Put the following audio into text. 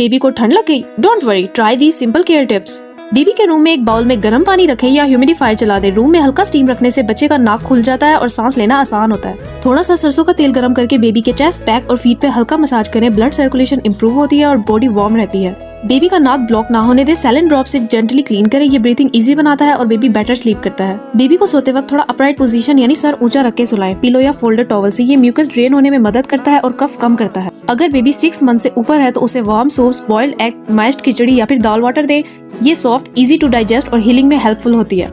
Baby को ठंड लग गई? Don't worry, try the simple care tips. Baby के रूम में एक बाउल में गर्म पानी रखें या ह्यूमिडिफायर चला दें। रूम में हल्का स्टीम रखने से बच्चे का नाक खुल जाता है और सांस लेना आसान होता है। थोड़ा सा सरसों का तेल गर्म करके बेबी के चेस्ट, बैक और फीट पे हल्का मसाज करें। ब्लड सर्कुलेशन इंप्रूव होती है और बॉडी वार्म रहती है। बेबी का नाक ब्लॉक ना होने दे। सैलिन ड्रॉप से जेंटली क्लीन करें। ये ब्रीथिंग इजी बनाता है और बेबी बेटर स्लीप करता है। बेबी को सोते वक्त थोड़ा अपराइट पोजीशन यानी सर ऊंचा रख के सुलाएं। पिलो या फोल्डेड टॉवल से। ये म्यूकस ड्रेन होने में मदद करता है और कफ कम करता है। अगर बेबी 6 मंथ से ऊपर है तो उसे warm soups, boiled egg, mashed khichdi या फिर दाल वाटर दें। ये सॉफ्ट, इजी टू डाइजेस्ट और हीलिंग में हेल्पफुल होती है।